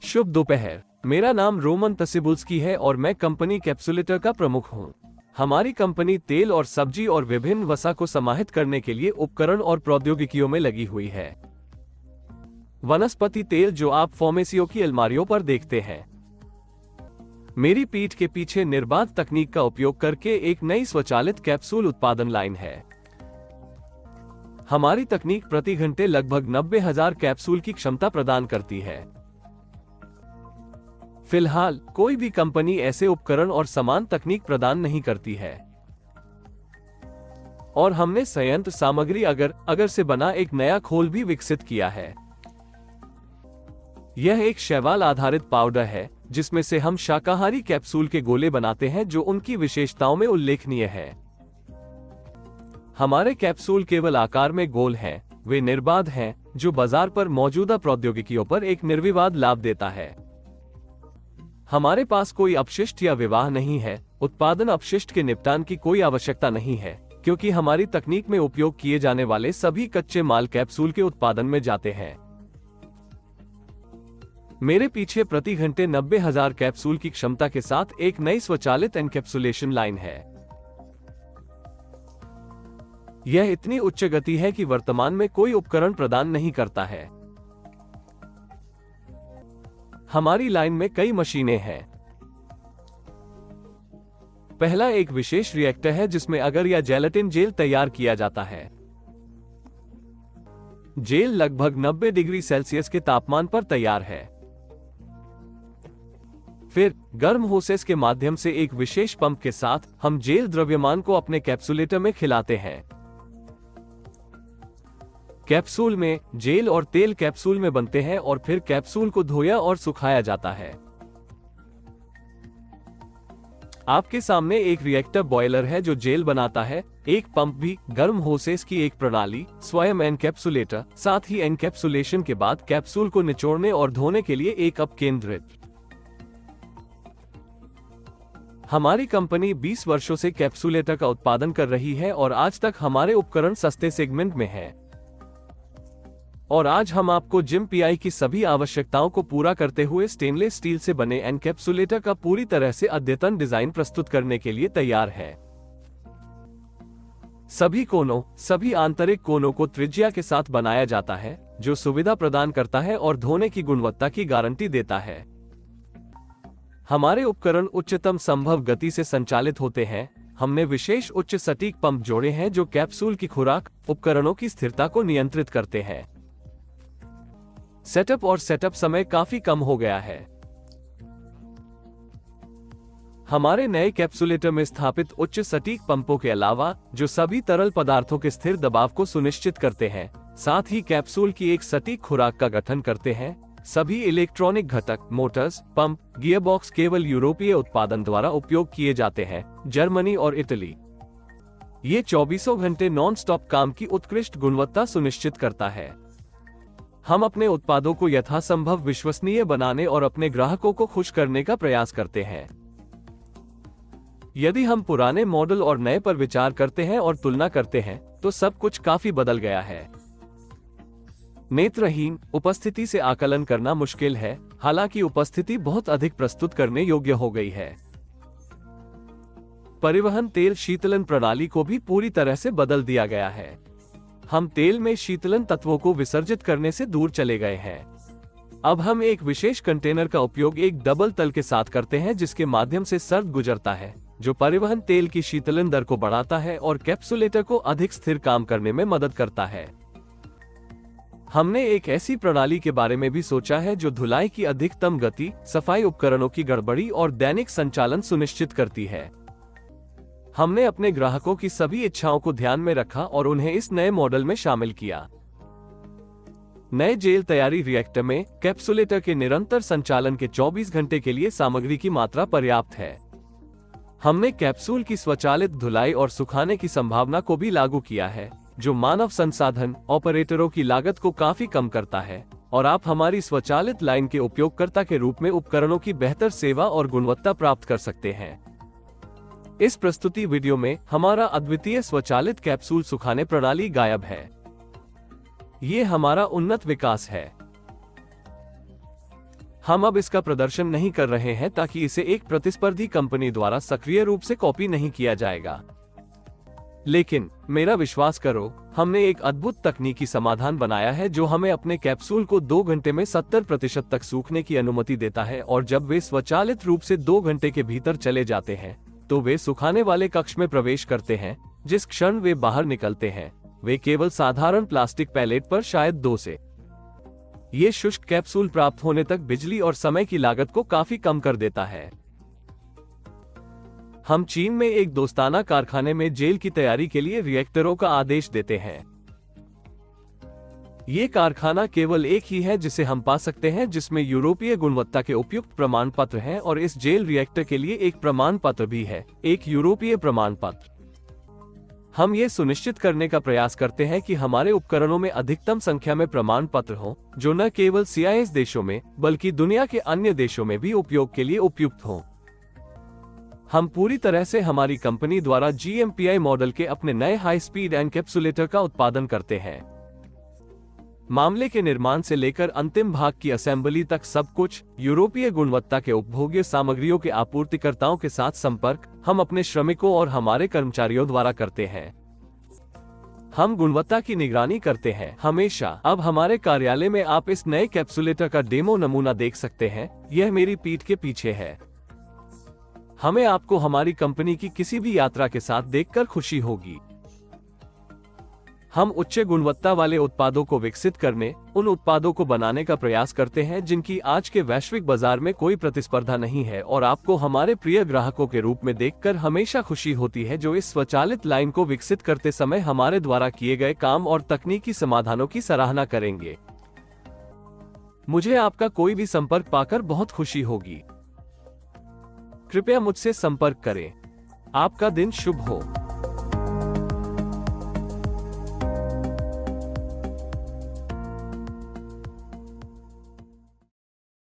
शुभ दोपहर। मेरा नाम रोमन तसिबुल्स्की है और मैं कंपनी कैप्सुलेटर का प्रमुख हूं। हमारी कंपनी तेल और सब्जी और विभिन्न वसा को समाहित करने के लिए उपकरण और प्रौद्योगिकियों में लगी हुई है। वनस्पति तेल जो आप फार्मेसियों की अलमारियों पर देखते हैं। मेरी पीठ के पीछे निर्बाध तकनीक का उपयोग करके एक नई स्वचालित कैप्सूल उत्पादन लाइन है। हमारी तकनीक प्रति घंटे लगभग 90,000 कैप्सूल की क्षमता प्रदान करती है। फिलहाल कोई भी कंपनी ऐसे उपकरण और समान तकनीक प्रदान नहीं करती है और हमने संयंत्र सामग्री अगर से बना एक नया खोल भी विकसित किया है। यह एक शैवाल आधारित पाउडर है जिसमें से हम शाकाहारी कैप्सूल के गोले बनाते हैं जो उनकी विशेषताओं में उल्लेखनीय है। हमारे कैप्सूल केवल आकार में गोल हैं, वे निर्बाध हैं, जो बाजार पर मौजूदा प्रौद्योगिकियों पर एक निर्विवाद लाभ देता है। हमारे पास कोई अपशिष्ट या विवाह नहीं है। उत्पादन अपशिष्ट के निपटान की कोई आवश्यकता नहीं है क्योंकि हमारी तकनीक में उपयोग किए जाने वाले सभी कच्चे माल कैप्सूल के उत्पादन में जाते हैं। मेरे पीछे प्रति घंटे 90,000 कैप्सूल की क्षमता के साथ एक नई स्वचालित एनकैप्सुलेशन लाइन है। यह इतनी उच्च गति है कि वर्तमान में कोई उपकरण प्रदान नहीं करता है। हमारी लाइन में कई मशीनें हैं। पहला एक विशेष रिएक्टर है जिसमें अगर या जेलेटिन जेल तैयार किया जाता है। जेल लगभग 90 डिग्री सेल्सियस के तापमान पर तैयार है। फिर गर्म होसेस के माध्यम से एक विशेष पंप के साथ हम जेल द्रव्यमान को अपने कैप्सुलेटर में खिलाते हैं। कैप्सूल में जेल और तेल कैप्सूल में बनते हैं और फिर कैप्सूल को धोया और सुखाया जाता है। आपके सामने एक रिएक्टर बॉयलर है जो जेल बनाता है, एक पंप भी, गर्म होसेस की एक प्रणाली, स्वयं एनकैप्सुलेटर, साथ ही एनकैप्सुलेशन के बाद कैप्सूल को निचोड़ने और धोने के लिए एक अपकेंद्रित। हमारी कंपनी 20 वर्षों से कैप्सुलेटर का उत्पादन कर रही है और आज तक हमारे उपकरण सस्ते सेगमेंट में हैं। और आज हम आपको जिम पीआई की सभी आवश्यकताओं को पूरा करते हुए स्टेनलेस स्टील से बने एनकैप्सुलेटर का पूरी तरह से अद्यतन डिजाइन प्रस्तुत करने के लिए तैयार है। सभी आंतरिक कोनों को त्रिज्या के साथ बनाया जाता है जो सुविधा प्रदान करता है और धोने की गुणवत्ता की गारंटी देता है। हमारे उपकरण उच्चतम संभव गति से संचालित होते हैं। हमने विशेष उच्च सटीक पंप जोड़े हैं जो कैप्सूल की खुराक, उपकरणों की स्थिरता को नियंत्रित करते हैं। सेटअप समय काफी कम हो गया है। हमारे नए कैप्सुलेटर में स्थापित उच्च सटीक पंपों के अलावा जो सभी तरल पदार्थों के स्थिर दबाव को सुनिश्चित करते हैं, साथ ही कैप्सूल की एक सटीक खुराक का गठन करते हैं। सभी इलेक्ट्रॉनिक घटक, मोटर्स, पंप, गियरबॉक्स केवल यूरोपीय उत्पादन द्वारा उपयोग किए जाते हैं, जर्मनी और इटली। ये 24 घंटे नॉन स्टॉप काम की उत्कृष्ट गुणवत्ता सुनिश्चित करता है। हम अपने उत्पादों को यथासंभव विश्वसनीय बनाने और अपने ग्राहकों को खुश करने का प्रयास करते हैं। यदि हम पुराने मॉडल और नए पर विचार करते हैं और तुलना करते हैं तो सब कुछ काफी बदल गया है। नेत्रहीन उपस्थिति से आकलन करना मुश्किल है, हालांकि उपस्थिति बहुत अधिक प्रस्तुत करने योग्य हो गई है। परिवहन तेल शीतलन प्रणाली को भी पूरी तरह से बदल दिया गया है। हम तेल में शीतलन तत्वों को विसर्जित करने से दूर चले गए हैं। अब हम एक विशेष कंटेनर का उपयोग एक डबल तल के साथ करते हैं जिसके माध्यम से सर्द गुजरता है, जो परिवहन तेल की शीतलन दर को बढ़ाता है और कैप्सुलेटर को अधिक स्थिर काम करने में मदद करता है। हमने एक ऐसी प्रणाली के बारे में भी सोचा है जो धुलाई की अधिकतम गति, सफाई, उपकरणों की गड़बड़ी और दैनिक संचालन सुनिश्चित करती है। हमने अपने ग्राहकों की सभी इच्छाओं को ध्यान में रखा और उन्हें इस नए मॉडल में शामिल किया। नए जेल तैयारी रिएक्टर में कैप्सुलेटर के निरंतर संचालन के 24 घंटे के लिए सामग्री की मात्रा पर्याप्त है। हमने कैप्सूल की स्वचालित धुलाई और सुखाने की संभावना को भी लागू किया है, जो मानव संसाधन ऑपरेटरों की लागत को काफी कम करता है और आप हमारी स्वचालित लाइन के उपयोगकर्ता के रूप में उपकरणों की बेहतर सेवा और गुणवत्ता प्राप्त कर सकते हैं। इस प्रस्तुति वीडियो में हमारा अद्वितीय स्वचालित कैप्सूल सुखाने प्रणाली गायब है। ये हमारा उन्नत विकास है। हम अब इसका प्रदर्शन नहीं कर रहे हैं ताकि इसे एक प्रतिस्पर्धी कंपनी द्वारा सक्रिय रूप से कॉपी नहीं किया जाएगा। लेकिन मेरा विश्वास करो, हमने एक अद्भुत तकनीकी समाधान बनाया है जो हमें अपने कैप्सूल को 2 घंटे में 70% तक सूखने की अनुमति देता है, और जब वे स्वचालित रूप से 2 घंटे के भीतर चले जाते हैं तो वे सुखाने वाले कक्ष में प्रवेश करते हैं। जिस क्षण वे बाहर निकलते हैं वे केवल साधारण प्लास्टिक पैलेट पर शायद 2 से। ये शुष्क कैप्सूल प्राप्त होने तक बिजली और समय की लागत को काफी कम कर देता है। हम चीन में एक दोस्ताना कारखाने में जेल की तैयारी के लिए रिएक्टरों का आदेश देते हैं। ये कारखाना केवल एक ही है जिसे हम पा सकते हैं जिसमें यूरोपीय गुणवत्ता के उपयुक्त प्रमाण पत्र हैं, और इस जेल रिएक्टर के लिए एक प्रमाण पत्र भी है, एक यूरोपीय प्रमाण पत्र। हम ये सुनिश्चित करने का प्रयास करते हैं कि हमारे उपकरणों में अधिकतम संख्या में प्रमाण पत्र हों, जो न केवल CIS देशों में बल्कि दुनिया के अन्य देशों में भी उपयोग के लिए उपयुक्त हों। हम पूरी तरह से हमारी कंपनी द्वारा GMPI मॉडल के अपने नए हाई स्पीड एनकैप्सुलेटर का उत्पादन करते हैं। मामले के निर्माण से लेकर अंतिम भाग की असेंबली तक सब कुछ यूरोपीय गुणवत्ता के उपभोग्य सामग्रियों के आपूर्तिकर्ताओं के साथ संपर्क हम अपने श्रमिकों और हमारे कर्मचारियों द्वारा करते हैं। हम गुणवत्ता की निगरानी करते हैं हमेशा। अब हमारे कार्यालय में आप इस नए कैप्सुलेटर का डेमो नमूना देख सकते हैं। यह मेरी पीठ के पीछे है। हमें आपको हमारी कंपनी की किसी भी यात्रा के साथ देखकर खुशी होगी। हम उच्च गुणवत्ता वाले उत्पादों को विकसित करने, उन उत्पादों को बनाने का प्रयास करते हैं जिनकी आज के वैश्विक बाजार में कोई प्रतिस्पर्धा नहीं है, और आपको हमारे प्रिय ग्राहकों के रूप में देखकर हमेशा खुशी होती है जो इस स्वचालित लाइन को विकसित करते समय हमारे द्वारा किए गए काम और तकनीकी समाधानों की सराहना करेंगे। मुझे आपका कोई भी संपर्क पाकर बहुत खुशी होगी। कृपया मुझसे संपर्क करें। आपका दिन शुभ हो।